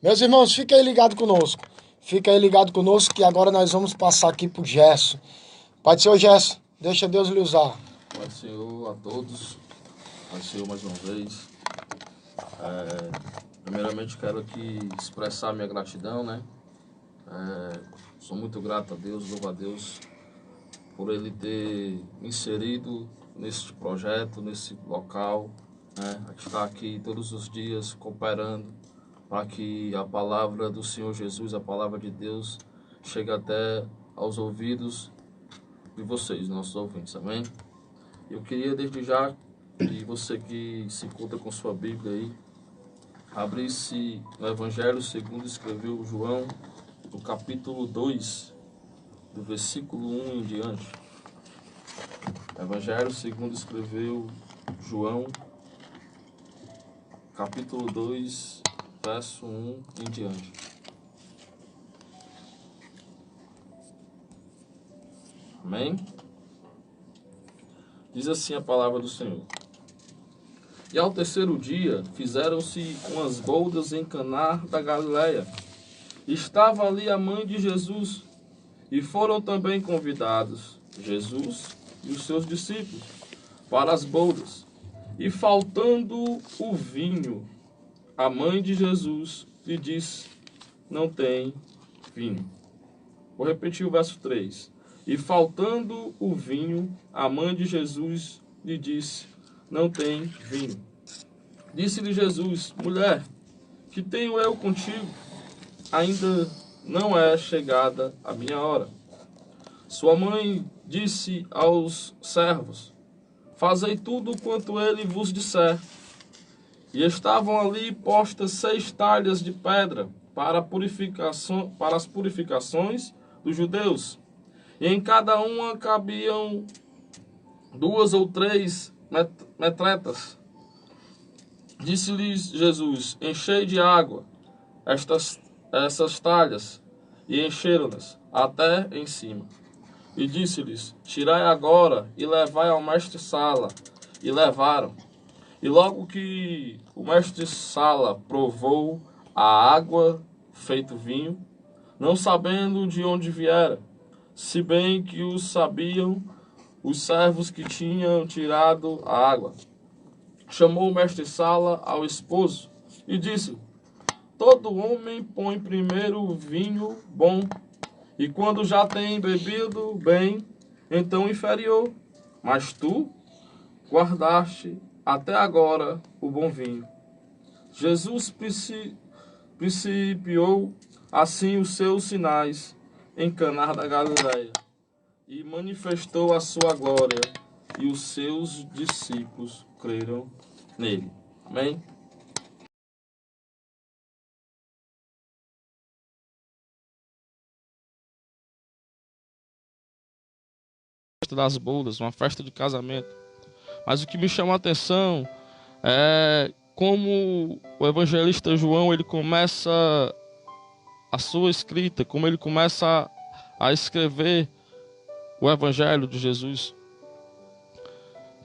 Meus irmãos, fica aí ligado conosco. Fica aí ligado conosco que agora nós vamos passar aqui pro Gerson. Pai do Senhor Gerson, deixa Deus lhe usar. Pai do Senhor a todos. Pai do Senhor mais uma vez. Primeiramente quero aqui expressar minha gratidão, né? Sou muito grato a Deus, louvo a Deus por Ele ter me inserido nesse projeto, nesse local, né? Estar aqui todos os dias cooperando para que a palavra do Senhor Jesus, a palavra de Deus, chegue até aos ouvidos de vocês, nossos ouvintes, amém? Eu queria desde já que você que se encontra com sua Bíblia aí, abrisse no Evangelho segundo escreveu João, no capítulo 2, do versículo 1 em diante. Evangelho segundo escreveu João, capítulo 2, verso 1 em diante. Amém? Diz assim a palavra do Senhor. E ao terceiro dia fizeram-se umas bodas em Caná da Galileia. Estava ali a mãe de Jesus, e foram também convidados Jesus e os seus discípulos para as bodas. E faltando o vinho, a mãe de Jesus lhe disse: não tem vinho. Vou repetir o verso 3. E faltando o vinho, a mãe de Jesus lhe disse: não tem vinho. Disse-lhe Jesus: mulher, que tenho eu contigo? Ainda não é chegada a minha hora. Sua mãe disse aos servos: fazei tudo quanto ele vos disser. E estavam ali postas 6 talhas de pedra para as purificações dos judeus, e em cada uma cabiam 2 ou 3 metretas. Disse-lhes Jesus: enchei de água essas talhas, e encheram-nas até em cima. E disse-lhes: tirai agora e levai ao mestre-sala. E levaram. E logo que o mestre-sala provou a água feito vinho, não sabendo de onde viera, se bem que o sabiam os servos que tinham tirado a água, chamou o mestre-sala ao esposo e disse: todo homem põe primeiro o vinho bom, e quando já tem bebido bem, então inferior. Mas tu guardaste até agora o bom vinho. Jesus principiou assim os seus sinais em Caná da Galileia e manifestou a sua glória, e os seus discípulos creram nele. Amém? Das bodas, uma festa de casamento. Mas o que me chama a atenção é como o evangelista João ele começa a sua escrita, como ele começa a escrever o evangelho de Jesus.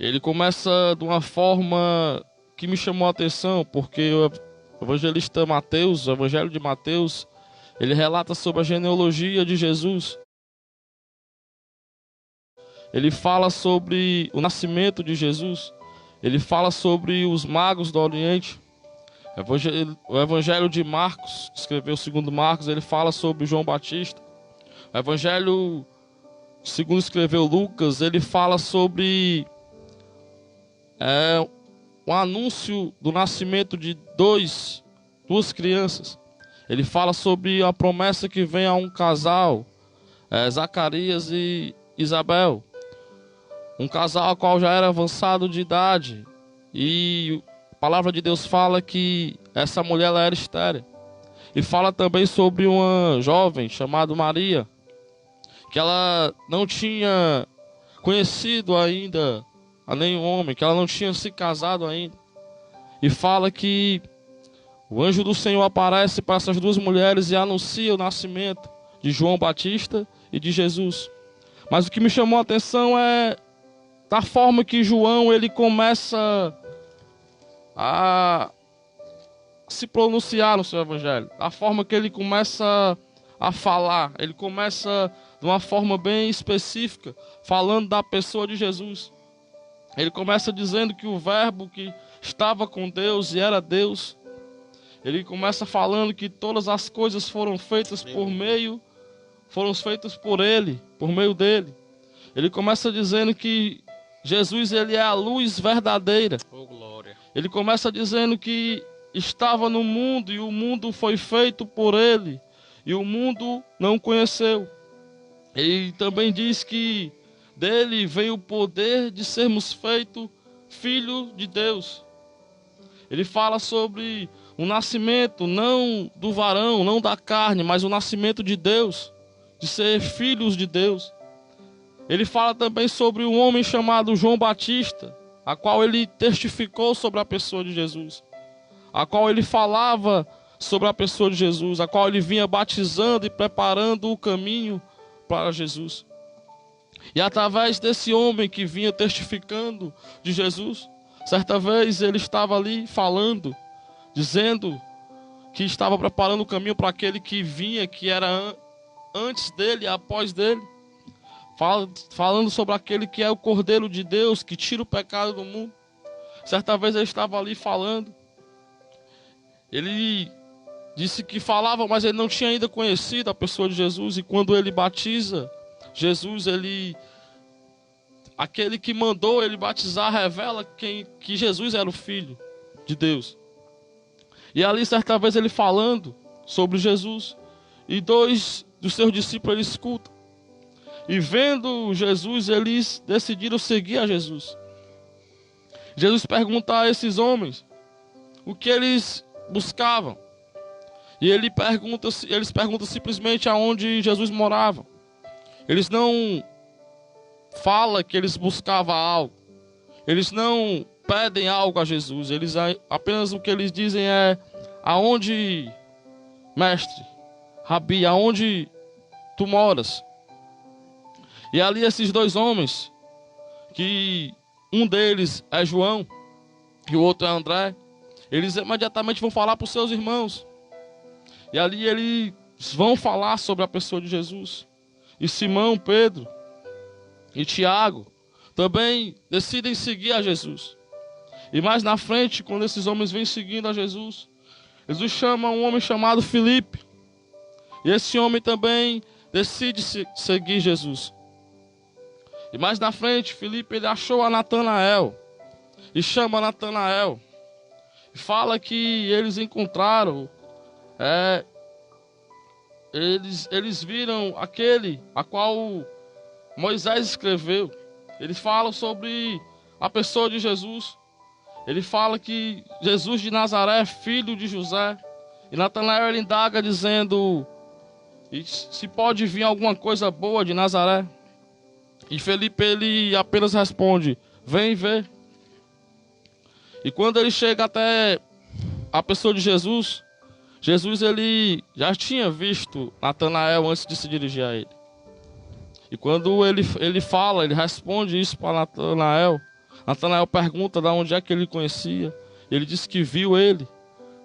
Ele começa de uma forma que me chamou a atenção, porque o evangelista Mateus, o evangelho de Mateus, ele relata sobre a genealogia de Jesus. Ele fala sobre o nascimento de Jesus. Ele fala sobre os magos do Oriente. O Evangelho de Marcos, que escreveu segundo Marcos, ele fala sobre João Batista. O Evangelho segundo escreveu Lucas, ele fala sobre um anúncio do nascimento de duas crianças. Ele fala sobre a promessa que vem a um casal, Zacarias e Isabel. Um casal qual já era avançado de idade. E a palavra de Deus fala que essa mulher ela era estéril. E fala também sobre uma jovem chamada Maria, que ela não tinha conhecido ainda a nenhum homem, que ela não tinha se casado ainda. E fala que o anjo do Senhor aparece para essas 2 mulheres e anuncia o nascimento de João Batista e de Jesus. Mas o que me chamou a atenção é da forma que João ele começa a se pronunciar no seu evangelho, a forma que ele começa a falar. Ele começa de uma forma bem específica, falando da pessoa de Jesus. Ele começa dizendo que o verbo que estava com Deus e era Deus. Ele começa falando que todas as coisas foram feitas por ele, por meio dele. Ele começa dizendo que Jesus, ele é a luz verdadeira. Oh, glória. Ele começa dizendo que estava no mundo e o mundo foi feito por ele e o mundo não o conheceu. Ele também diz que dele veio o poder de sermos feitos filhos de Deus. Ele fala sobre o nascimento, não do varão, não da carne, mas o nascimento de Deus, de ser filhos de Deus. Ele fala também sobre um homem chamado João Batista, a qual ele testificou sobre a pessoa de Jesus, a qual ele falava sobre a pessoa de Jesus, a qual ele vinha batizando e preparando o caminho para Jesus. E através desse homem que vinha testificando de Jesus, certa vez ele estava ali falando, dizendo que estava preparando o caminho para aquele que vinha, que era antes dele e após dele. Falando sobre aquele que é o Cordeiro de Deus, que tira o pecado do mundo. Certa vez ele estava ali falando. Ele disse que falava, mas ele não tinha ainda conhecido a pessoa de Jesus. E quando ele batiza Jesus, aquele que mandou ele batizar, revela que Jesus era o Filho de Deus. E ali, certa vez, ele falando sobre Jesus, e dois dos seus discípulos ele escutam. E vendo Jesus, eles decidiram seguir a Jesus. Jesus pergunta a esses homens o que eles buscavam. E eles perguntam simplesmente aonde Jesus morava. Eles não falam que eles buscavam algo. Eles não pedem algo a Jesus. Apenas o que eles dizem é: aonde, mestre, Rabi, aonde tu moras? E ali esses dois homens, que um deles é João e o outro é André, eles imediatamente vão falar para os seus irmãos. E ali eles vão falar sobre a pessoa de Jesus. E Simão, Pedro e Tiago também decidem seguir a Jesus. E mais na frente, quando esses homens vêm seguindo a Jesus, Jesus chama um homem chamado Filipe. E esse homem também decide seguir Jesus. E mais na frente, Filipe ele achou a Natanael e chama Natanael. E fala que eles encontraram, eles viram aquele a qual Moisés escreveu. Eles falam sobre a pessoa de Jesus. Ele fala que Jesus de Nazaré é filho de José. E Natanael ele indaga dizendo se pode vir alguma coisa boa de Nazaré. E Felipe ele apenas responde: vem ver. E quando ele chega até a pessoa de Jesus, Jesus ele já tinha visto Natanael antes de se dirigir a ele. E quando ele responde isso para Natanael. Natanael pergunta de onde é que ele conhecia. Ele disse que viu ele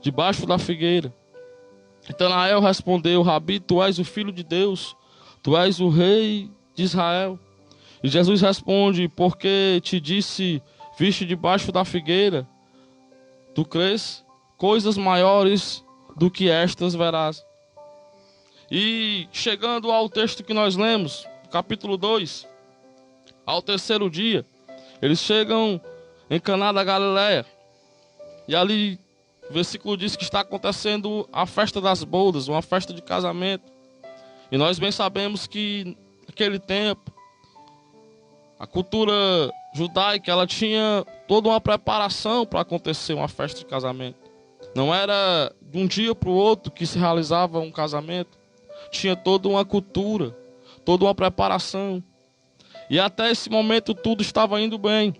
debaixo da figueira. Natanael respondeu: Rabi, tu és o Filho de Deus, tu és o Rei de Israel. E Jesus responde: porque te disse, viste debaixo da figueira, tu crês? Coisas maiores do que estas verás. E chegando ao texto que nós lemos, capítulo 2, ao terceiro dia, eles chegam em Caná da Galileia. E ali, o versículo diz que está acontecendo a festa das bodas, uma festa de casamento. E nós bem sabemos que naquele tempo, a cultura judaica, ela tinha toda uma preparação para acontecer uma festa de casamento. Não era de um dia para o outro que se realizava um casamento. Tinha toda uma cultura, toda uma preparação. E até esse momento tudo estava indo bem.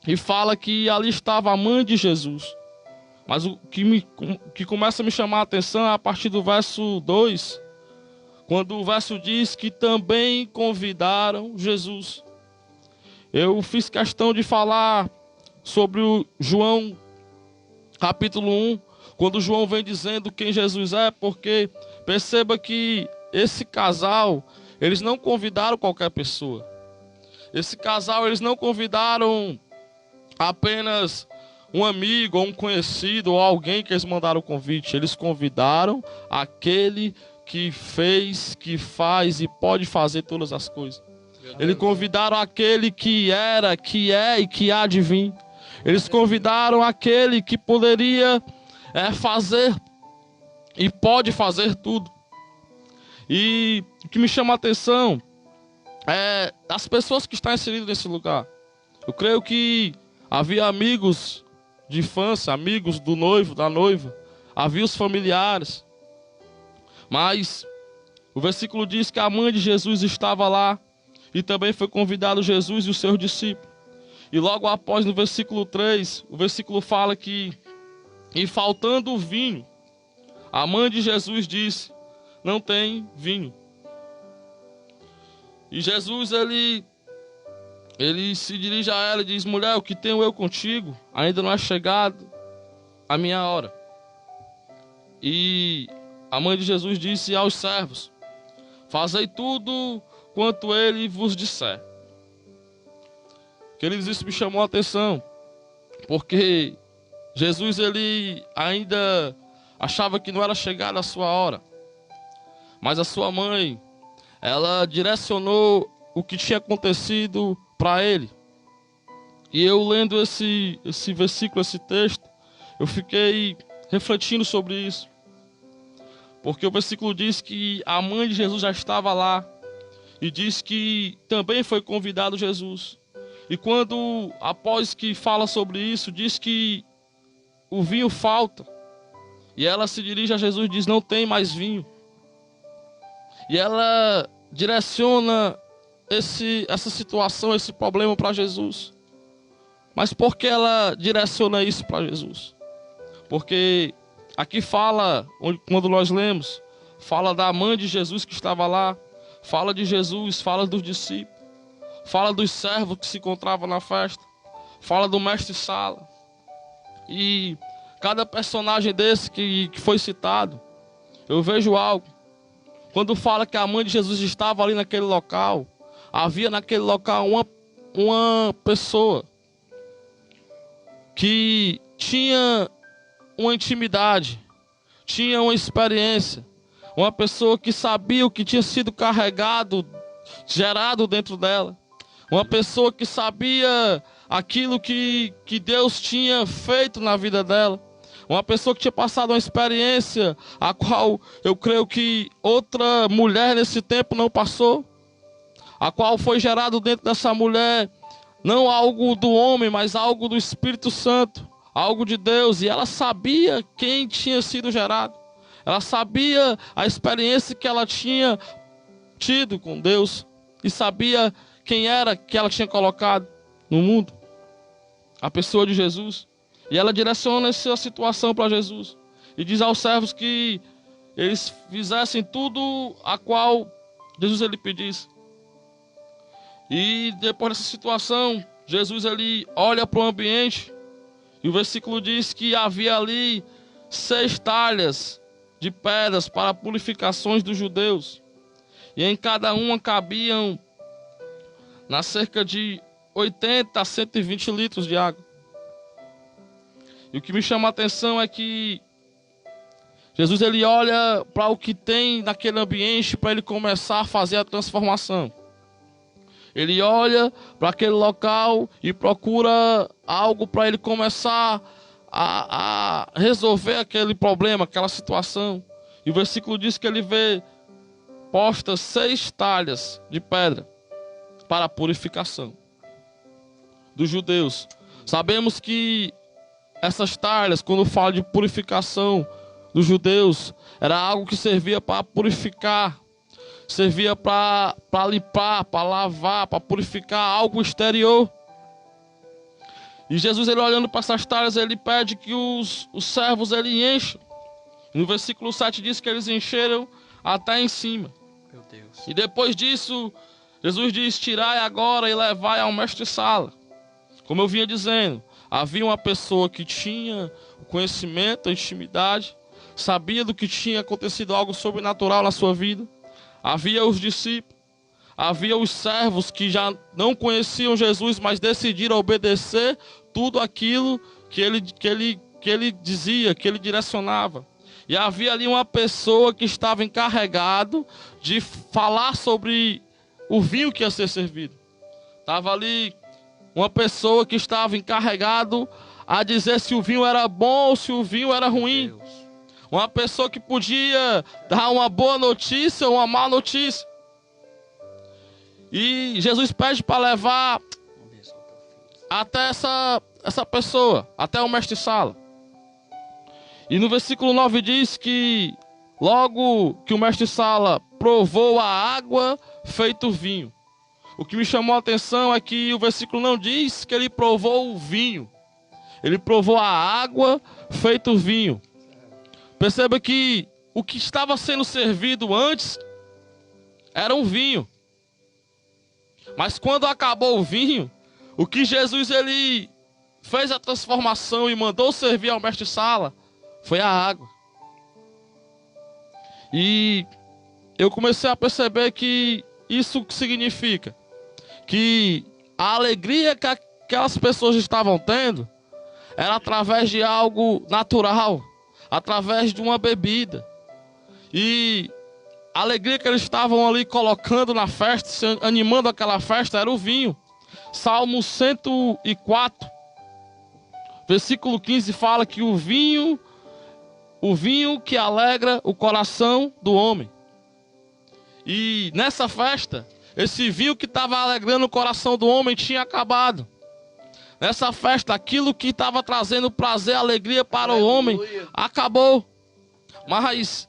E fala que ali estava a mãe de Jesus. Mas o que começa a me chamar a atenção é a partir do verso 2. Quando o verso diz que também convidaram Jesus. Eu fiz questão de falar sobre o João capítulo 1, quando João vem dizendo quem Jesus é, porque perceba que esse casal, eles não convidaram qualquer pessoa. Esse casal, eles não convidaram apenas um amigo, ou um conhecido, ou alguém que eles mandaram o convite. Eles convidaram aquele que fez, que faz e pode fazer todas as coisas. Eles convidaram aquele que era, que é e que há de vir. Eles convidaram aquele que poderia fazer e pode fazer tudo. E o que me chama a atenção é as pessoas que estão inseridas nesse lugar. Eu creio que havia amigos de infância, amigos do noivo, da noiva. Havia os familiares. Mas o versículo diz que a mãe de Jesus estava lá. E também foi convidado Jesus e os seus discípulos. E logo após, no versículo 3, o versículo fala que, e faltando o vinho, a mãe de Jesus disse, não tem vinho. E Jesus, ele se dirige a ela e diz, mulher, o que tenho eu contigo? Ainda não é chegado a minha hora. E a mãe de Jesus disse aos servos, fazei tudo quanto ele vos disser. Queridos, isso me chamou a atenção, porque Jesus, ele ainda achava que não era chegada a sua hora. Mas a sua mãe, ela direcionou o que tinha acontecido para ele. E eu lendo esse versículo, esse texto, eu fiquei refletindo sobre isso. Porque o versículo diz que a mãe de Jesus já estava lá. E diz que também foi convidado Jesus. E quando, após que fala sobre isso, diz que o vinho falta. E ela se dirige a Jesus e diz, não tem mais vinho. E ela direciona essa situação, esse problema para Jesus. Mas por que ela direciona isso para Jesus? Porque aqui fala, quando nós lemos, fala da mãe de Jesus que estava lá. Fala de Jesus, fala dos discípulos, fala dos servos que se encontravam na festa, fala do mestre-sala. E cada personagem desse que foi citado, eu vejo algo. Quando fala que a mãe de Jesus estava ali naquele local, havia naquele local uma pessoa que tinha uma intimidade, tinha uma experiência. Uma pessoa que sabia o que tinha sido carregado, gerado dentro dela. Uma pessoa que sabia aquilo que Deus tinha feito na vida dela. Uma pessoa que tinha passado uma experiência a qual eu creio que outra mulher nesse tempo não passou. A qual foi gerado dentro dessa mulher não algo do homem, mas algo do Espírito Santo. Algo de Deus. E ela sabia quem tinha sido gerado. Ela sabia a experiência que ela tinha tido com Deus. E sabia quem era que ela tinha colocado no mundo. A pessoa de Jesus. E ela direciona essa situação para Jesus. E diz aos servos que eles fizessem tudo a qual Jesus ele pedisse. E depois dessa situação, Jesus ele olha para o ambiente. E o versículo diz que havia ali 6 talhas de pedras para purificações dos judeus. E em cada uma cabiam na cerca de 80 a 120 litros de água. E o que me chama a atenção é que Jesus ele olha para o que tem naquele ambiente para ele começar a fazer a transformação. Ele olha para aquele local e procura algo para ele começar a resolver aquele problema, aquela situação. E o versículo diz que ele vê postas 6 talhas de pedra para a purificação dos judeus. Sabemos que essas talhas, quando fala de purificação dos judeus, era algo que servia para purificar, servia para limpar, para lavar, para purificar algo exterior. E Jesus, ele olhando para essas talhas, ele pede que os servos ele enchem. No versículo 7 diz que eles encheram até em cima. Meu Deus. E depois disso, Jesus diz, tirai agora e levai ao mestre-sala. Como eu vinha dizendo, Havia uma pessoa que tinha o conhecimento, a intimidade, sabia do que tinha acontecido algo sobrenatural na sua vida. Havia os discípulos, havia os servos que já não conheciam Jesus, mas decidiram obedecer tudo aquilo que ele dizia, que ele direcionava. E havia ali uma pessoa que estava encarregado de falar sobre o vinho que ia ser servido. Estava ali uma pessoa que estava encarregado a dizer se o vinho era bom ou se o vinho era ruim. Uma pessoa que podia dar uma boa notícia ou uma má notícia. E Jesus pede para levar até essa pessoa, até o mestre-sala. E no versículo 9 diz que logo que o mestre-sala provou a água feito vinho. O que me chamou a atenção é que o versículo não diz que ele provou o vinho. Ele provou a água feito vinho. Perceba que o que estava sendo servido antes era um vinho. Mas quando acabou o vinho, o que Jesus ele fez a transformação e mandou servir ao mestre-sala foi a água. E eu comecei a perceber que isso significa que a alegria que aquelas pessoas estavam tendo era através de algo natural, através de uma bebida. E a alegria que eles estavam ali colocando na festa, animando aquela festa, era o vinho. Salmo 104, versículo 15 fala que o vinho que alegra o coração do homem. E nessa festa, esse vinho que estava alegrando o coração do homem tinha acabado. Nessa festa, aquilo que estava trazendo prazer e alegria para o homem acabou. Mas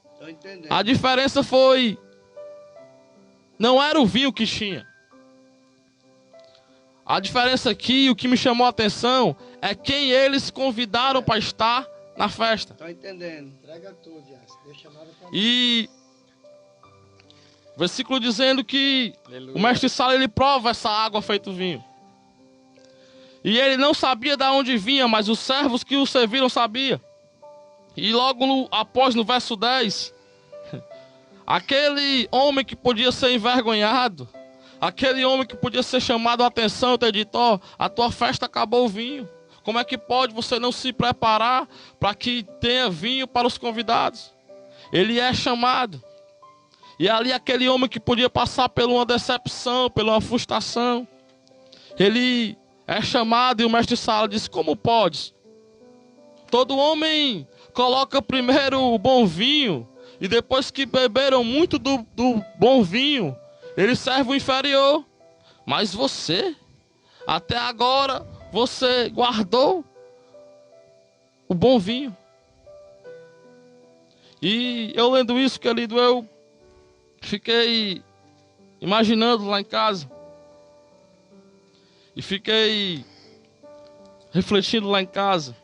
a diferença foi, não era o vinho que tinha. A diferença aqui, o que me chamou a atenção, é quem eles convidaram para estar na festa. Tô entendendo. Entrega tudo, deixa nada pra mim. E versículo dizendo que o mestre-sala ele prova essa água feito vinho. E ele não sabia de onde vinha, mas os servos que o serviram sabiam. E logo após, no verso 10, aquele homem que podia ser envergonhado, aquele homem que podia ser chamado a atenção, ter dito: ó, a tua festa acabou o vinho. Como é que pode você não se preparar para que tenha vinho para os convidados? Ele é chamado. E ali aquele homem que podia passar por uma decepção, por uma frustração, ele é chamado e o mestre-sala diz: como podes? Todo homem coloca primeiro o bom vinho e depois que beberam muito do bom vinho, ele serve o inferior. Mas você, até agora, você guardou o bom vinho. E eu lendo isso, querido, eu fiquei imaginando lá em casa. E fiquei refletindo lá em casa.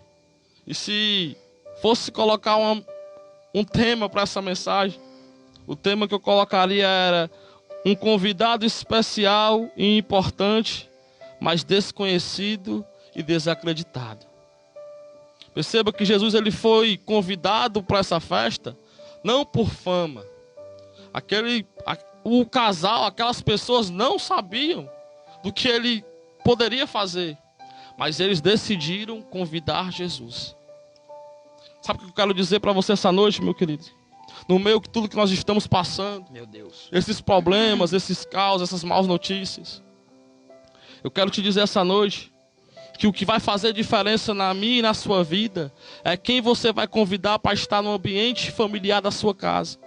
E se fosse colocar um tema para essa mensagem, o tema que eu colocaria era um convidado especial e importante, mas desconhecido e desacreditado. Perceba que Jesus ele foi convidado para essa festa não por fama. O casal, aquelas pessoas não sabiam do que ele poderia fazer, mas eles decidiram convidar Jesus. Sabe o que eu quero dizer para você essa noite, meu querido? No meio de tudo que nós estamos passando, meu Deus, esses problemas, esses caos, essas maus notícias, eu quero te dizer essa noite que o que vai fazer diferença na minha e na sua vida é quem você vai convidar para estar no ambiente familiar da sua casa.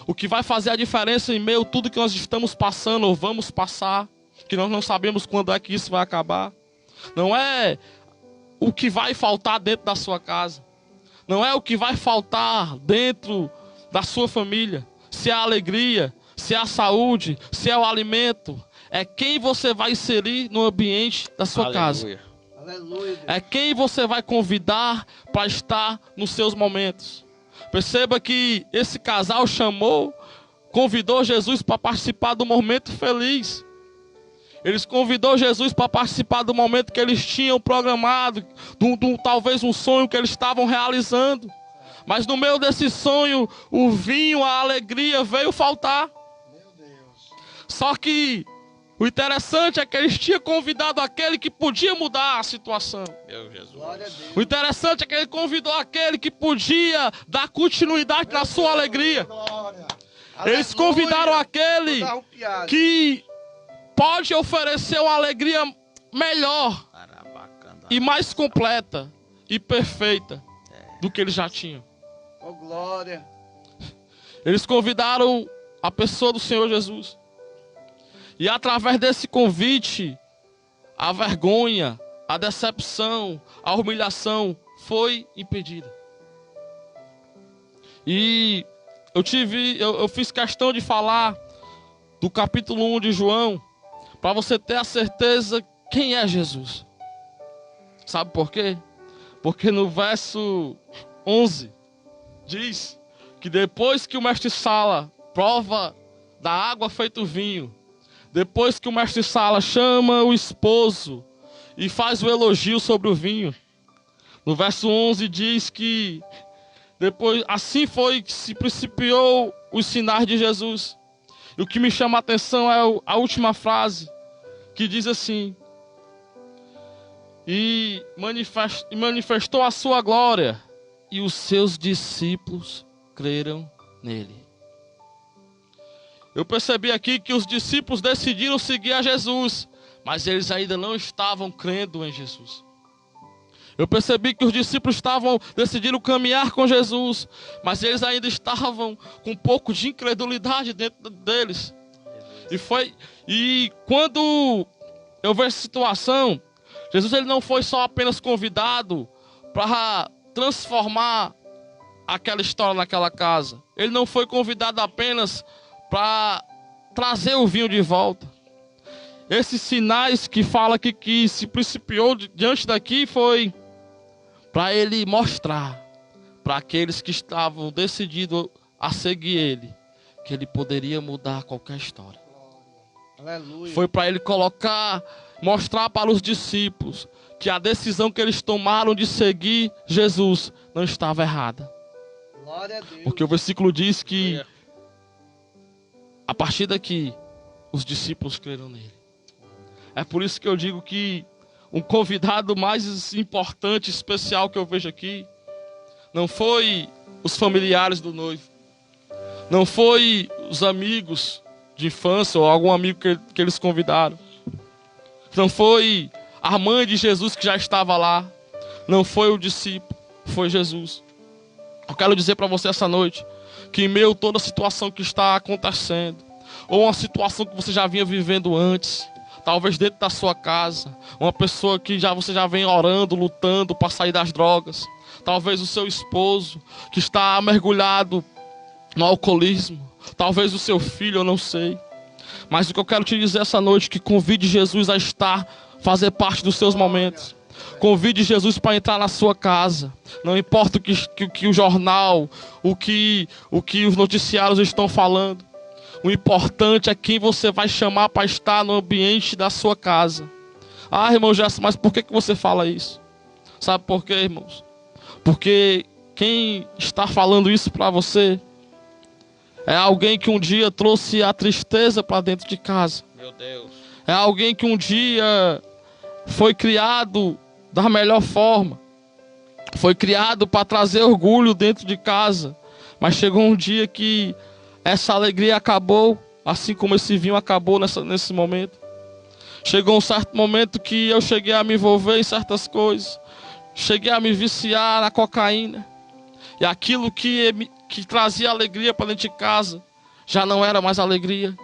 O que vai fazer a diferença em meio a tudo que nós estamos passando ou vamos passar, que nós não sabemos quando é que isso vai acabar, não é o que vai faltar dentro da sua casa, não é o que vai faltar dentro da sua família, se é a alegria, se é a saúde, se é o alimento, é quem você vai inserir no ambiente da sua casa. Aleluia. É quem você vai convidar para estar nos seus momentos. Perceba que esse casal convidou Jesus para participar do momento feliz. Eles convidou Jesus para participar do momento que eles tinham programado, talvez um sonho que eles estavam realizando. Mas no meio desse sonho, o vinho, a alegria veio faltar. Só que o interessante é que eles tinham convidado aquele que podia mudar a situação. Meu Jesus. O interessante é que ele convidou aquele que podia dar continuidade na sua alegria. Eles convidaram aquele que pode oferecer uma alegria melhor e mais completa e perfeita do que eles já tinham. Oh, glória. Eles convidaram a pessoa do Senhor Jesus. E através desse convite, a vergonha, a decepção, a humilhação foi impedida. E eu fiz questão de falar do capítulo 1 de João, para você ter a certeza quem é Jesus. Sabe por quê? Porque no verso 11 diz que depois que o mestre Sala prova da água feito vinho, depois que o mestre Sala chama o esposo e faz o elogio sobre o vinho, no verso 11 diz que depois, assim foi que se principiou os sinais de Jesus. E o que me chama a atenção é a última frase, que diz assim: e manifestou a sua glória, e os seus discípulos creram nele. Eu percebi aqui que os discípulos decidiram seguir a Jesus, mas eles ainda não estavam crendo em Jesus. Eu percebi que os discípulos decidiram caminhar com Jesus, mas eles ainda estavam com um pouco de incredulidade dentro deles. E quando eu vejo essa situação, Jesus ele não foi só apenas convidado para transformar aquela história naquela casa. Ele não foi convidado apenas para trazer o vinho de volta. Esses sinais que fala aqui que se principiou diante daqui foi para ele mostrar para aqueles que estavam decididos a seguir ele, que ele poderia mudar qualquer história. Aleluia. Foi para ele mostrar para os discípulos que a decisão que eles tomaram de seguir Jesus não estava errada. Glória a Deus. Porque o versículo diz que a partir daqui os discípulos creram nele. É por isso que eu digo que um convidado mais importante, especial que eu vejo aqui, não foi os familiares do noivo, não foi os amigos de infância ou algum amigo que eles convidaram, não foi a mãe de Jesus que já estava lá, não foi o discípulo, foi Jesus. Eu quero dizer para você essa noite que em meio a toda a situação que está acontecendo, ou uma situação que você já vinha vivendo antes, talvez dentro da sua casa, uma pessoa que você já vem orando, lutando para sair das drogas, talvez o seu esposo que está mergulhado no alcoolismo, talvez o seu filho, eu não sei. Mas o que eu quero te dizer essa noite é que convide Jesus a fazer parte dos seus momentos. Convide Jesus para entrar na sua casa. Não importa o que o jornal, o que os noticiários estão falando. O importante é quem você vai chamar para estar no ambiente da sua casa. Ah, irmão Gerson, mas por que você fala isso? Sabe por quê, irmãos? Porque quem está falando isso para você é alguém que um dia trouxe a tristeza para dentro de casa. Meu Deus. É alguém que um dia foi criado da melhor forma. Foi criado para trazer orgulho dentro de casa. Mas chegou um dia que essa alegria acabou, assim como esse vinho acabou nesse momento. Chegou um certo momento que eu cheguei a me envolver em certas coisas. Cheguei a me viciar na cocaína. E aquilo que trazia alegria para dentro de casa já não era mais alegria.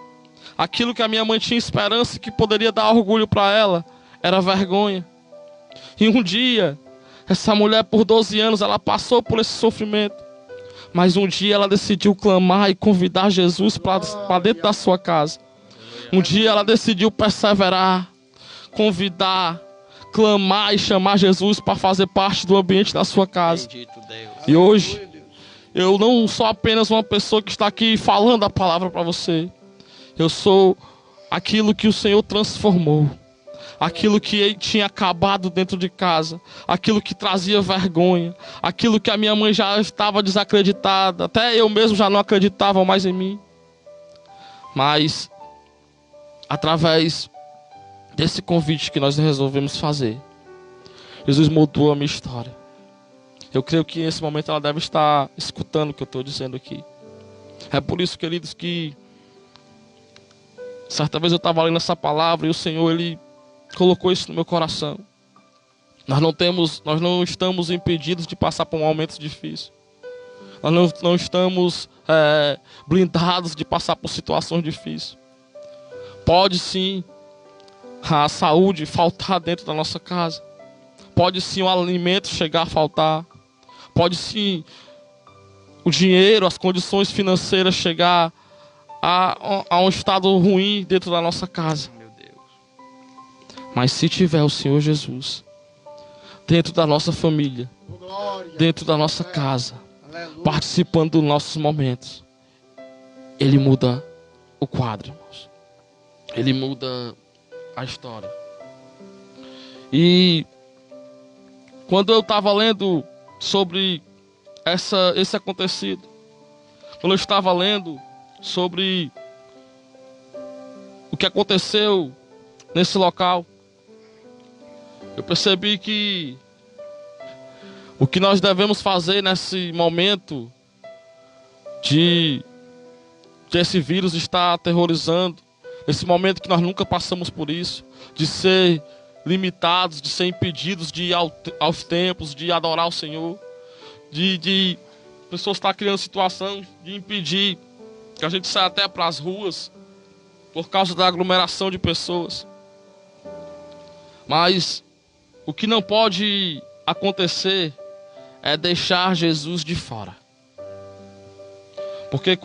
Aquilo que a minha mãe tinha esperança que poderia dar orgulho para ela era vergonha. E um dia, essa mulher por 12 anos, ela passou por esse sofrimento. Mas um dia ela decidiu clamar e convidar Jesus para dentro da sua casa. Um dia ela decidiu perseverar, convidar, clamar e chamar Jesus para fazer parte do ambiente da sua casa. E hoje, eu não sou apenas uma pessoa que está aqui falando a palavra para você. Eu sou aquilo que o Senhor transformou, aquilo que tinha acabado dentro de casa, aquilo que trazia vergonha, aquilo que a minha mãe já estava desacreditada, até eu mesmo já não acreditava mais em mim. Mas, através desse convite que nós resolvemos fazer, Jesus mudou a minha história. Eu creio que nesse momento ela deve estar escutando o que eu estou dizendo aqui. É por isso, queridos, que certa vez eu estava lendo essa palavra e o Senhor, Ele colocou isso no meu coração. Nós não estamos impedidos de passar por momentos difíceis. Nós não estamos blindados de passar por situações difíceis. Pode sim a saúde faltar dentro da nossa casa. Pode sim o alimento chegar a faltar. Pode sim o dinheiro, as condições financeiras chegar a um estado ruim dentro da nossa casa. Meu Deus. Mas se tiver o Senhor Jesus dentro da nossa família, dentro da nossa casa, Aleluia. participando dos nossos momentos, Ele muda o quadro, irmãos. Ele muda a história. E quando eu estava lendo sobre esse acontecido, quando eu estava lendo sobre o que aconteceu nesse local, eu percebi que o que nós devemos fazer nesse momento de esse vírus estar aterrorizando, nesse momento que nós nunca passamos por isso, de ser limitados, de ser impedidos de ir aos templos, de adorar o Senhor, de pessoas estar criando situação de impedir que a gente saia até para as ruas por causa da aglomeração de pessoas. Mas o que não pode acontecer é deixar Jesus de fora. Porque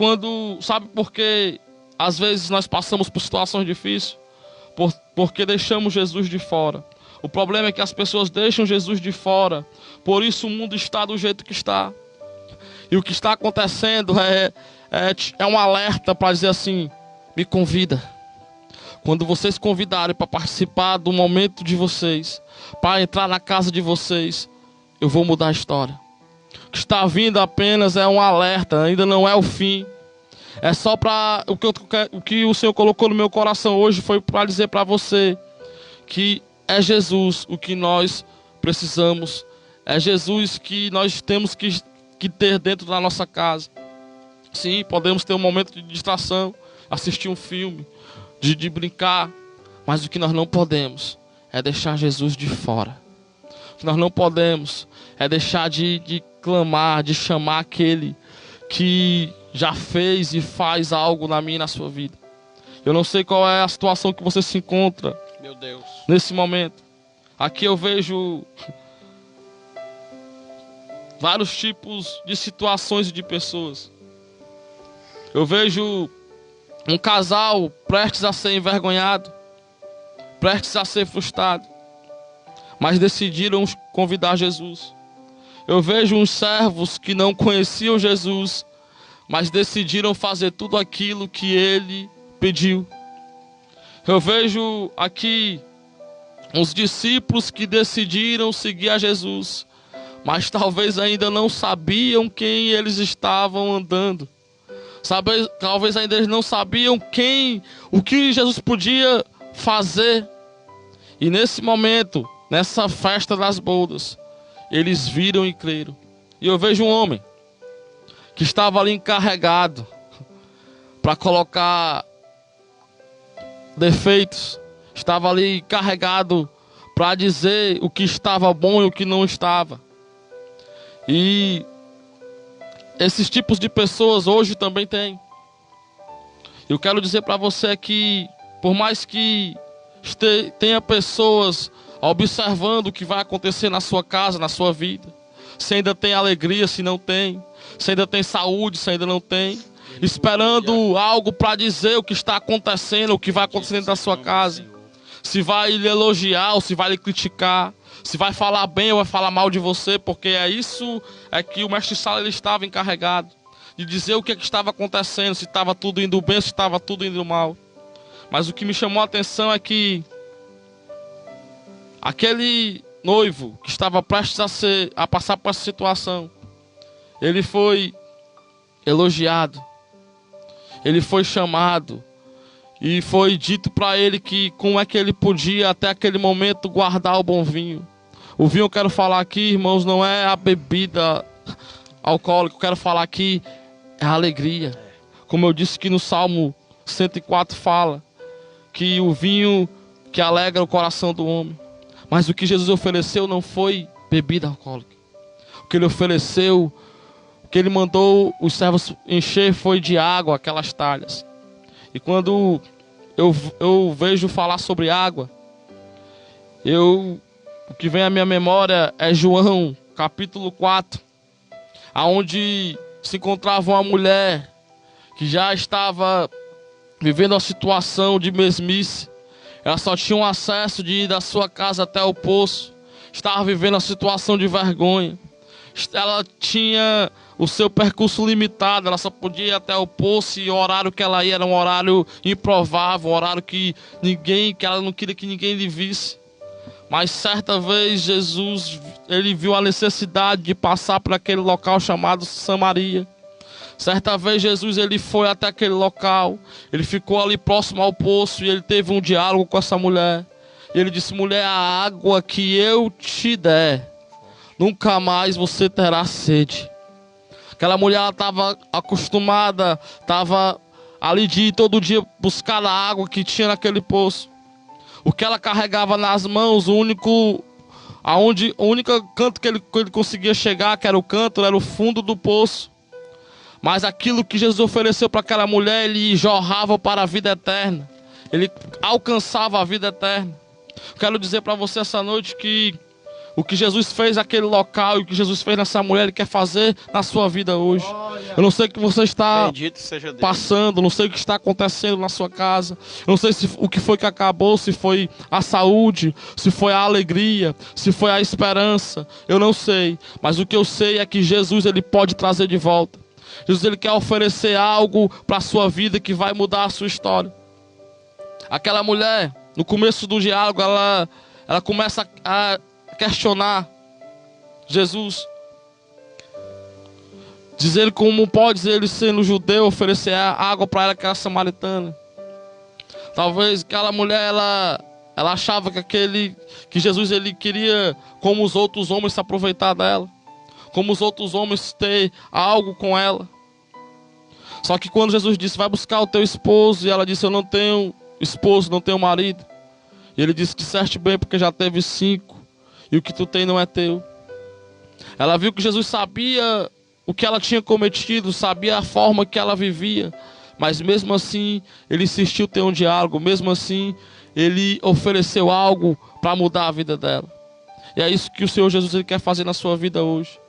sabe por que às vezes nós passamos por situações difíceis? Porque deixamos Jesus de fora. O problema é que as pessoas deixam Jesus de fora. Por isso o mundo está do jeito que está. E o que está acontecendo é um alerta para dizer assim: me convida. Quando vocês convidarem para participar do momento de vocês, para entrar na casa de vocês, eu vou mudar a história. O que está vindo apenas é um alerta, ainda não é o fim. É só para o que o Senhor colocou no meu coração hoje foi para dizer para você que é Jesus o que nós precisamos. É Jesus que nós temos que ter dentro da nossa casa. Sim, podemos ter um momento de distração, assistir um filme, de brincar, mas o que nós não podemos é deixar Jesus de fora. O que nós não podemos é deixar de clamar, de chamar aquele que já fez e faz algo na minha e na sua vida. Eu não sei qual é a situação que você se encontra, Meu Deus. nesse momento. Aqui eu vejo vários tipos de situações e de pessoas. Eu vejo um casal prestes a ser envergonhado, prestes a ser frustrado, mas decidiram convidar Jesus. Eu vejo uns servos que não conheciam Jesus, mas decidiram fazer tudo aquilo que ele pediu. Eu vejo aqui uns discípulos que decidiram seguir a Jesus, mas talvez ainda não sabiam quem eles estavam andando. Talvez ainda eles não sabiam o que Jesus podia fazer. E nesse momento, nessa festa das bodas, eles viram e creram. E eu vejo um homem que estava ali encarregado para colocar defeitos. Estava ali encarregado para dizer o que estava bom e o que não estava. E esses tipos de pessoas hoje também tem. Eu quero dizer para você que, por mais que tenha pessoas observando o que vai acontecer na sua casa, na sua vida, se ainda tem alegria, se não tem, se ainda tem saúde, se ainda não tem, esperando algo para dizer o que está acontecendo, o que vai acontecer dentro da sua casa, se vai lhe elogiar ou se vai lhe criticar, se vai falar bem ou vai falar mal de você, porque é que o mestre Sala ele estava encarregado de dizer o que estava acontecendo, se estava tudo indo bem, se estava tudo indo mal. Mas o que me chamou a atenção é que aquele noivo que estava prestes a passar por essa situação, ele foi elogiado, ele foi chamado e foi dito para ele que como é que ele podia até aquele momento guardar o bom vinho. O vinho, eu quero falar aqui, irmãos, não é a bebida alcoólica, eu quero falar aqui é a alegria. Como eu disse que no Salmo 104 fala que o vinho que alegra o coração do homem. Mas o que Jesus ofereceu não foi bebida alcoólica. O que ele ofereceu, o que ele mandou os servos encher foi de água, aquelas talhas. E quando eu vejo falar sobre água, o que vem à minha memória é João, capítulo 4, aonde se encontrava uma mulher que já estava vivendo uma situação de mesmice. Ela só tinha um acesso de ir da sua casa até o poço. Estava vivendo uma situação de vergonha. Ela tinha o seu percurso limitado. Ela só podia ir até o poço e o horário que ela ia era um horário improvável, um horário que ela não queria que ninguém lhe visse. Mas certa vez Jesus, ele viu a necessidade de passar por aquele local chamado Samaria. Certa vez Jesus, ele foi até aquele local, ele ficou ali próximo ao poço e ele teve um diálogo com essa mulher. E ele disse: mulher, a água que eu te der, nunca mais você terá sede. Aquela mulher estava acostumada, estava ali de ir todo dia buscar a água que tinha naquele poço. O que ela carregava nas mãos, o único canto que ele conseguia chegar, que era o canto, era o fundo do poço. Mas aquilo que Jesus ofereceu para aquela mulher, ele jorrava para a vida eterna. Ele alcançava a vida eterna. Quero dizer para você essa noite que o que Jesus fez naquele local e o que Jesus fez nessa mulher, ele quer fazer na sua vida hoje. Eu não sei o que você está passando, não sei o que está acontecendo na sua casa. Eu não sei o que foi que acabou, se foi a saúde, se foi a alegria, se foi a esperança. Eu não sei, mas o que eu sei é que Jesus, ele pode trazer de volta. Jesus, ele quer oferecer algo para a sua vida que vai mudar a sua história. Aquela mulher, no começo do diálogo, ela começa a questionar Jesus, dizer como pode ele, sendo judeu, oferecer água para ela, que era samaritana. Talvez aquela mulher, ela achava que Jesus, ele queria, como os outros homens, se aproveitar dela, como os outros homens, ter algo com ela. Só que quando Jesus disse: vai buscar o teu esposo, e ela disse: eu não tenho esposo, não tenho marido. E ele disse: disseste bem, porque já teve 5, e o que tu tem não é teu. Ela viu que Jesus sabia o que ela tinha cometido, sabia a forma que ela vivia, mas mesmo assim ele insistiu em ter um diálogo, mesmo assim ele ofereceu algo para mudar a vida dela. E é isso que o Senhor Jesus, ele quer fazer na sua vida hoje.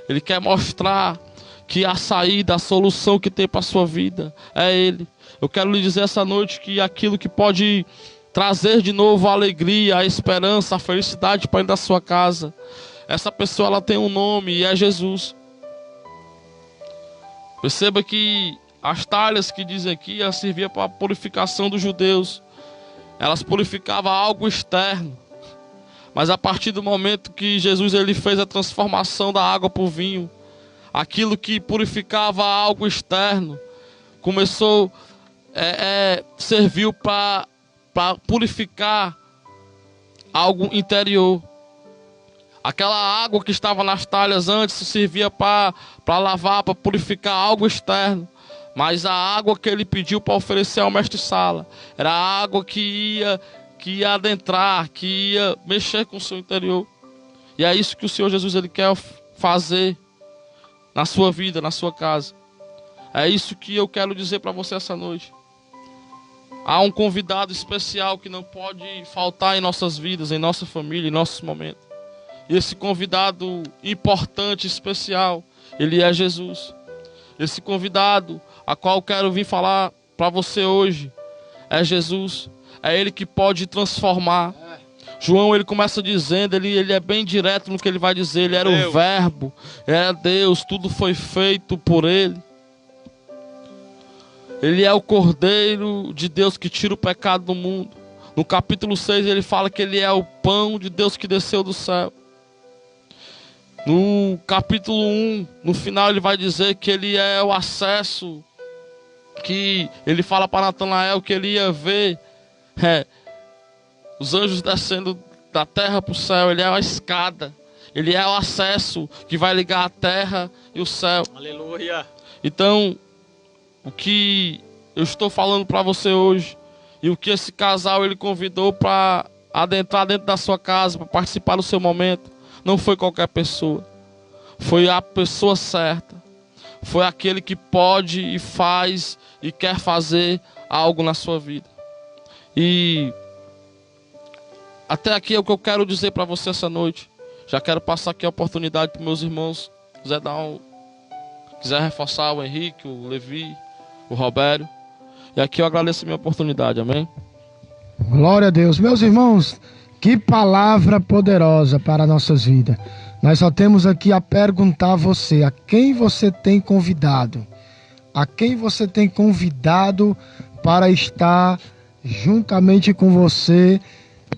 Ele quer mostrar que a saída, a solução que tem para a sua vida é Ele. Eu quero lhe dizer essa noite que aquilo que pode trazer de novo a alegria, a esperança, a felicidade para dentro da sua casa, essa pessoa, ela tem um nome e é Jesus. Perceba que as talhas que dizem aqui, elas serviam para a purificação dos judeus. Elas purificavam algo externo. Mas a partir do momento que Jesus, ele fez a transformação da água para o vinho, aquilo que purificava algo externo começou, serviu para purificar algo interior. Aquela água que estava nas talhas antes servia para lavar, para purificar algo externo. Mas a água que ele pediu para oferecer ao mestre-sala era a água que ia adentrar, que ia mexer com o seu interior. E é isso que o Senhor Jesus, ele quer fazer na sua vida, na sua casa. É isso que eu quero dizer para você essa noite. Há um convidado especial que não pode faltar em nossas vidas, em nossa família, em nossos momentos. E esse convidado importante, especial, ele é Jesus. Esse convidado a qual eu quero vir falar para você hoje é Jesus. É Ele que pode transformar. João, ele começa dizendo, ele é bem direto no que ele vai dizer. Ele era o Verbo, era Deus, tudo foi feito por Ele. Ele é o Cordeiro de Deus que tira o pecado do mundo. No capítulo 6 ele fala que ele é o pão de Deus que desceu do céu. No capítulo 1, no final ele vai dizer que ele é o acesso, que ele fala para Natanael que ele ia ver os anjos descendo da terra para o céu. Ele é a escada, ele é o acesso que vai ligar a terra e o céu. Aleluia. Então, o que eu estou falando para você hoje, e o que esse casal ele convidou para adentrar dentro da sua casa, para participar do seu momento, não foi qualquer pessoa. Foi a pessoa certa. Foi aquele que pode e faz e quer fazer algo na sua vida. E até aqui é o que eu quero dizer para você essa noite. Já quero passar aqui a oportunidade para meus irmãos. Quiser reforçar o Henrique, o Levi, o Robério. E aqui eu agradeço a minha oportunidade, amém? Glória a Deus. Meus irmãos, que palavra poderosa para nossas vidas. Nós só temos aqui a perguntar a você, a quem você tem convidado? A quem você tem convidado para estar juntamente com você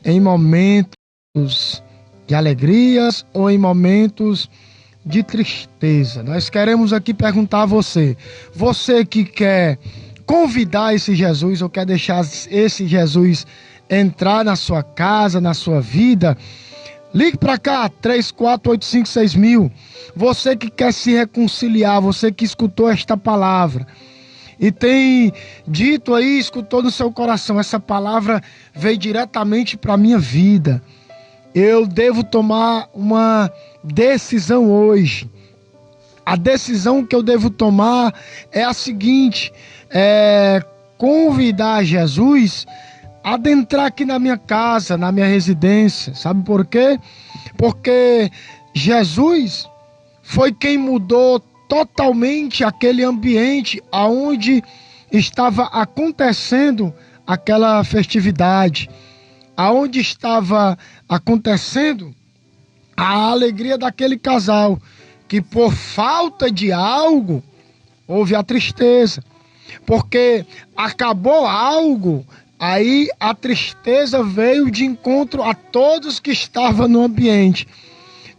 em momentos de alegrias ou em momentos de tristeza? Nós queremos aqui perguntar a você, você que quer convidar esse Jesus ou quer deixar esse Jesus entrar na sua casa, na sua vida, ligue para cá, 34856000. Você que quer se reconciliar, você que escutou esta palavra e tem dito aí, escutou no seu coração, essa palavra veio diretamente para a minha vida. Eu devo tomar uma decisão hoje. A decisão que eu devo tomar é a seguinte, convidar Jesus a adentrar aqui na minha casa, na minha residência. Sabe por quê? Porque Jesus foi quem mudou totalmente aquele ambiente aonde estava acontecendo aquela festividade, aonde estava acontecendo a alegria daquele casal, que por falta de algo houve a tristeza, porque acabou algo, aí a tristeza veio de encontro a todos que estavam no ambiente.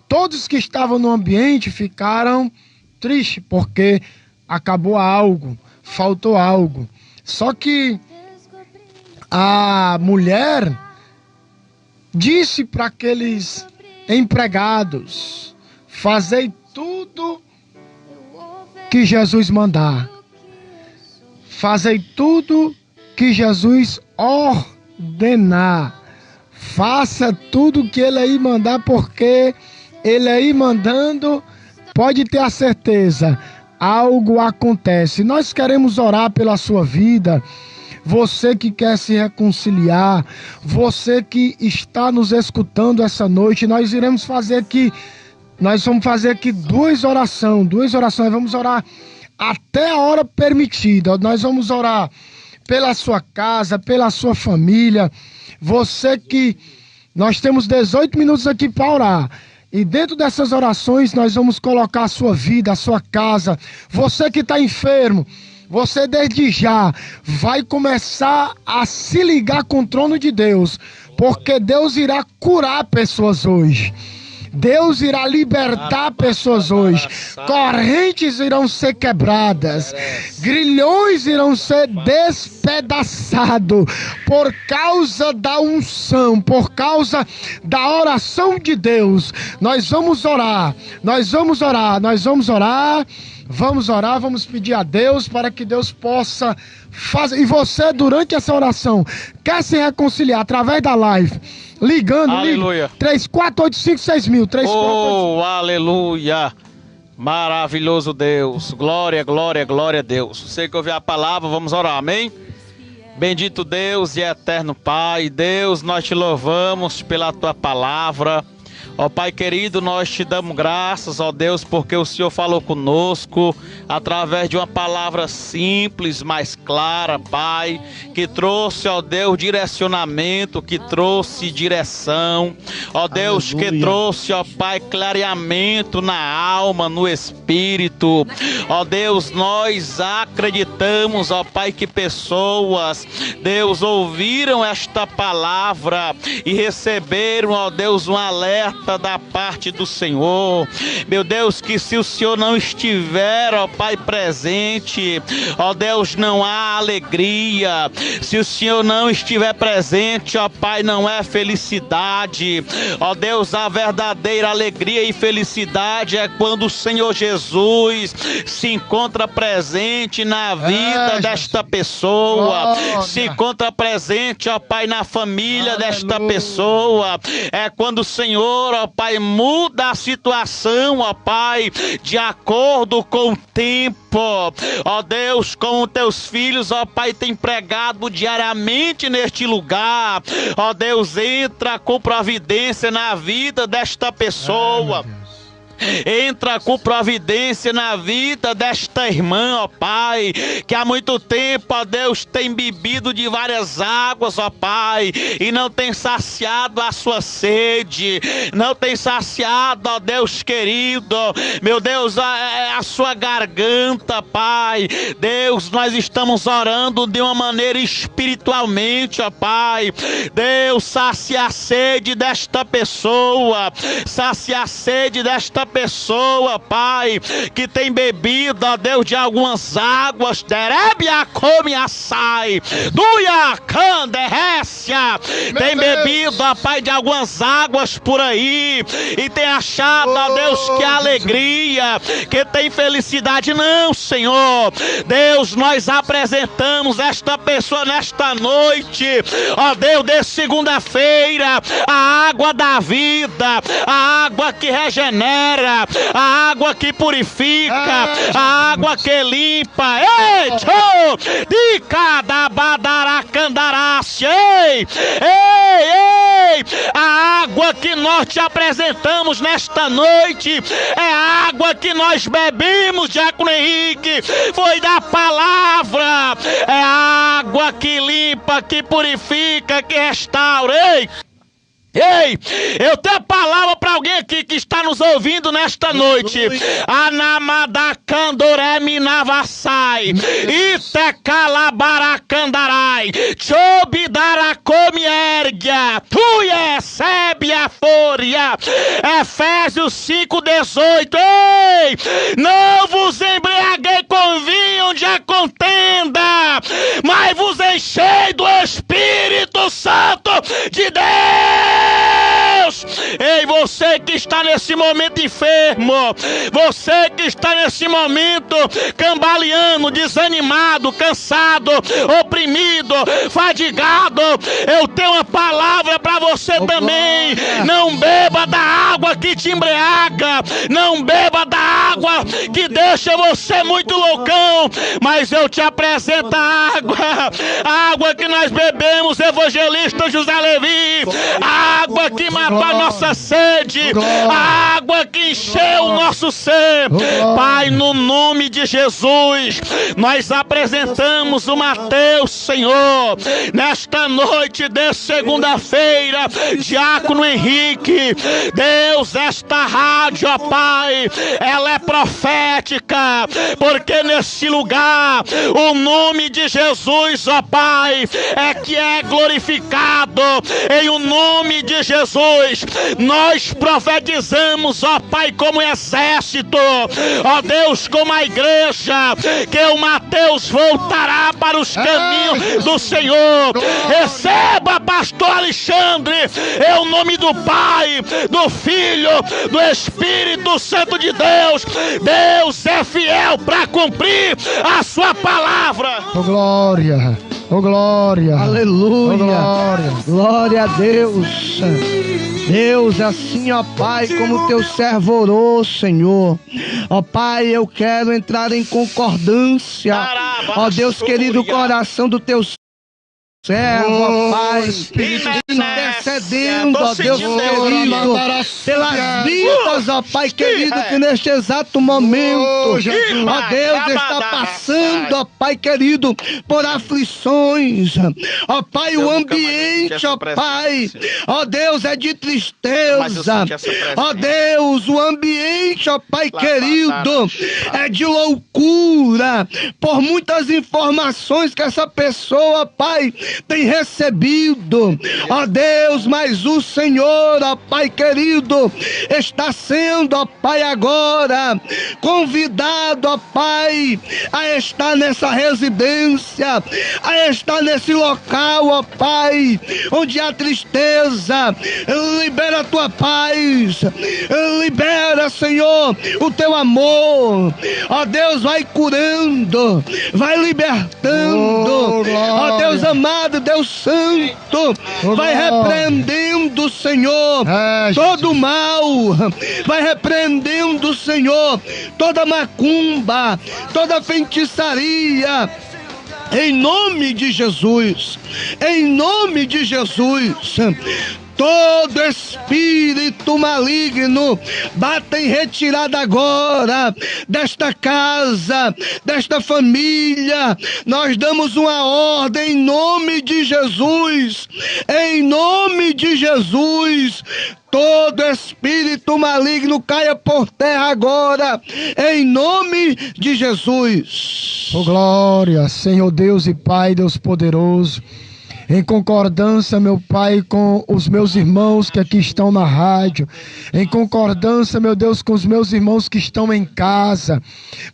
Todos que estavam no ambiente ficaram tristes, porque acabou algo, faltou algo. Só que a mulher disse para aqueles empregados: fazei tudo que Jesus mandar. Fazei tudo que Jesus ordenar. Faça tudo que ele aí mandar, porque ele aí mandando, pode ter a certeza, algo acontece. Nós queremos orar pela sua vida. Você que quer se reconciliar, você que está nos escutando essa noite, nós iremos fazer aqui, nós vamos fazer aqui duas orações, vamos orar até a hora permitida. Nós vamos orar pela sua casa, pela sua família. Você que, nós temos 18 minutos aqui para orar. E dentro dessas orações nós vamos colocar a sua vida, a sua casa. Você que está enfermo, você desde já vai começar a se ligar com o trono de Deus, porque Deus irá curar pessoas hoje. Deus irá libertar pessoas hoje. Correntes irão ser quebradas. Grilhões irão ser despedaçados por causa da unção, por causa da oração de Deus. Nós vamos orar. Vamos pedir a Deus para que Deus possa fazer. E você, durante essa oração, quer se reconciliar através da live, ligando, aleluia. 34856000. Oh, aleluia. Maravilhoso Deus. Glória, glória, glória a Deus. Você que ouviu a palavra, vamos orar, amém? Bendito Deus e eterno Pai, Deus, nós te louvamos pela tua palavra. Ó Pai querido, nós te damos graças, ó Deus, porque o Senhor falou conosco através de uma palavra simples, mas clara, Pai, que trouxe, ó Deus, direcionamento, que trouxe direção, ó Deus, Aleluia. que trouxe, ó Pai, clareamento na alma, no espírito. Ó Deus, nós acreditamos, ó Pai, que pessoas, Deus, ouviram esta palavra e receberam, ó Deus, um alerta da parte do Senhor. Meu Deus, que se o Senhor não estiver, ó Pai, presente, ó Deus, não há alegria. Se o Senhor não estiver presente, ó Pai, não é felicidade. Ó Deus, a verdadeira alegria e felicidade é quando o Senhor Jesus se encontra presente na vida desta pessoa, Glória. se encontra presente, ó Pai, na família desta Aleluia. pessoa. É quando o Senhor, ó Pai, muda a situação, ó Pai, de acordo com o tempo. Ó Deus, como teus filhos, ó Pai, tem pregado diariamente neste lugar. Ó Deus, entra com providência na vida desta pessoa. Entra com providência na vida desta irmã, ó Pai, que há muito tempo, ó Deus, tem bebido de várias águas, ó Pai, e não tem saciado a sua sede, não tem saciado, ó Deus querido, meu Deus, a sua garganta, Pai. Deus, nós estamos orando de uma maneira espiritualmente, ó Pai. Deus, sacia a sede desta pessoa, sacia a sede desta pessoa, Pai, que tem bebido, ó Deus, de algumas águas, Terebia come açai, Duia canderécia, tem bebido, ó Pai, de algumas águas por aí, e tem achado, ó Deus, que alegria, que tem felicidade. Não, Senhor, Deus, nós apresentamos esta pessoa nesta noite, ó Deus, de segunda-feira, a água da vida, a água que regenera, a água que purifica, a água que limpa. Ei, tchô, de cada badaracandarácia, ei, a água que nós te apresentamos nesta noite é a água que nós bebemos, Diácono Henrique, foi da palavra, é a água que limpa, que purifica, que restaura. Ei, eu tenho a palavra para alguém aqui que está nos ouvindo nesta noite. Anamadacandoreminavassai, Itecalabaracandarai, Chobidaracomiérgia, recebe a fúria. Efésios 5:18. Ei, não vos embriaguei com vinho de a contenda, mas vos enchei do Espírito Santo de Deus. Ei, você que está nesse momento enfermo, você que está nesse momento cambaleando, desanimado, cansado, oprimido, fadigado, eu tenho uma palavra para você também. Não beba da água que te embriaga, não beba da água que deixa você muito loucão, mas eu te apresento a água que nós bebemos, evangelista José Levi, a água que matou a nossa sede, a água que encheu o nosso ser. Pai, no nome de Jesus, nós apresentamos o Mateus, Senhor, nesta noite de segunda-feira, Diácono Henrique. Deus, esta rádio, ó Pai, ela é profética, porque nesse lugar o nome de Jesus, ó Pai, é que é glorificado. Em o nome de Jesus, nós profetizamos, ó Pai, como exército, ó Deus, como a igreja, que o Mateus voltará para os caminhos do Senhor. Receba, pastor Alexandre, em o nome do Pai, do Filho, do Espírito Santo de Deus. Deus é fiel para cumprir a sua palavra. Oh, glória! Oh, glória! Aleluia! Oh, glória! Glória a Deus! Deus, assim, ó Pai, como teu servo orou, Senhor. Ó Pai, eu quero entrar em concordância, ó Deus querido, com a oração do teu servo, ó Pai, Espírito intercedendo, ó Tô Deus sentindo querido, pelas vidas, ó Pai querido, que neste exato momento, Jesus. ó Deus, está passando, ó Pai querido, por aflições, ó Pai, o ambiente, ó Pai, ó Deus, é de tristeza, ó Deus, o ambiente, ó Pai querido, é de loucura, por muitas informações que essa pessoa, Pai, tem recebido, ó Deus, mas o Senhor, ó Pai querido, está sendo, ó Pai, agora convidado, ó Pai, a estar nessa residência, a estar nesse local, ó Pai, onde há tristeza. Libera a tua paz, libera, Senhor, o teu amor, ó Deus, vai curando, vai libertando, ó Deus amado, Deus santo, vai repreendendo, Senhor, todo mal, vai repreendendo, Senhor, toda macumba, toda feitiçaria, em nome de Jesus, em nome de Jesus. Todo espírito maligno bata em retirada agora desta casa, desta família. Nós damos uma ordem em nome de Jesus, em nome de Jesus. Todo espírito maligno caia por terra agora, em nome de Jesus. Oh, glória, Senhor Deus e Pai, Deus poderoso. Em concordância, meu Pai, com os meus irmãos que aqui estão na rádio, em concordância, meu Deus, com os meus irmãos que estão em casa,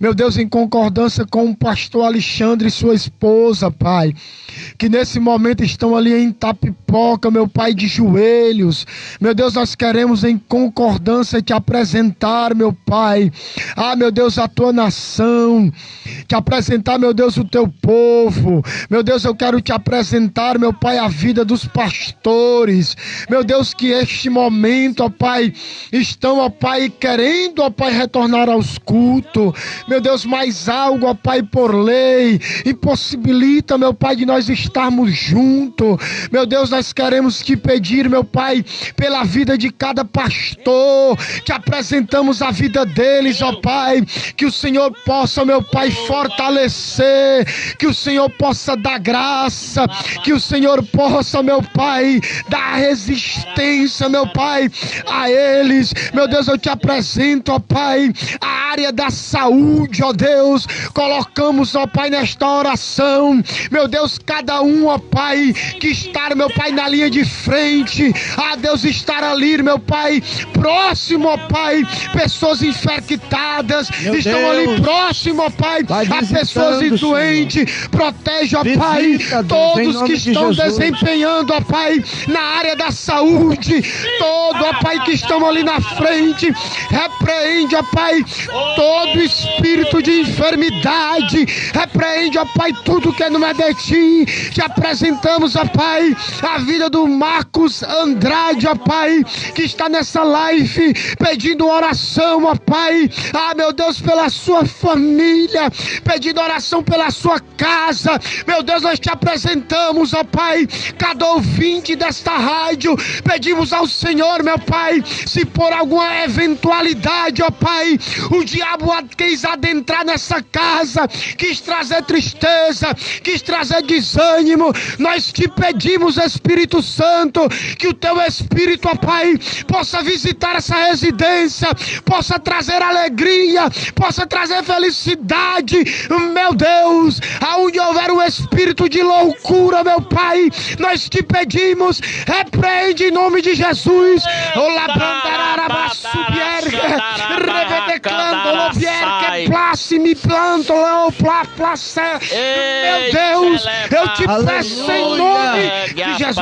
meu Deus, em concordância com o pastor Alexandre e sua esposa, Pai, que nesse momento estão ali em Itapipoca, meu Pai, de joelhos. Meu Deus, nós queremos em concordância te apresentar, meu Pai, meu Deus, a tua nação, te apresentar, meu Deus, o teu povo. Meu Deus, eu quero te apresentar, meu Pai, a vida dos pastores. Meu Deus, que este momento, ó Pai, estão, ó Pai, querendo, ó Pai, retornar aos cultos. Meu Deus, mais algo, ó Pai, por lei, impossibilita, meu Pai, de nós estarmos juntos. Meu Deus, nós queremos te pedir, meu Pai, pela vida de cada pastor, te apresentamos a vida deles, ó Pai, que o Senhor possa, meu Pai, fortalecer, que o Senhor possa dar graça, que o Senhor possa, meu Pai, dar resistência, meu Pai, a eles. Meu Deus, eu te apresento, ó Pai, a área da saúde, ó Deus, colocamos, ó Pai, nesta oração, meu Deus, cada um, ó Pai, que está, meu Pai, na linha de frente, Deus, estar ali, meu Pai, próximo, ó Pai, pessoas infectadas, meu estão Deus, ali próximo, ó Pai, a pessoas doentes, protege, ó Pai, todos que estão desempenhando, ó Pai, na área da saúde, todo, ó Pai, que estão ali na frente, repreende, ó Pai, todo espírito de enfermidade, repreende, ó Pai, tudo que não é de ti. Te apresentamos, ó Pai, a vida do Marcos Andrade, ó Pai, que está nessa live, pedindo oração, ó Pai, meu Deus, pela sua família, pedindo oração pela sua casa. Meu Deus, nós te apresentamos, ó Pai, cada ouvinte desta rádio, pedimos ao Senhor, meu Pai, se por alguma eventualidade, ó Pai, o diabo quis adentrar nessa casa, quis trazer tristeza, quis trazer desânimo, nós te pedimos, Espírito Santo, que o teu Espírito, ó Pai, possa visitar essa residência, possa trazer alegria, possa trazer felicidade, meu Deus, aonde houver um espírito de loucura, meu Pai, nós te pedimos, repreende em nome de Jesus. Meu Deus, eu te peço em nome de Jesus.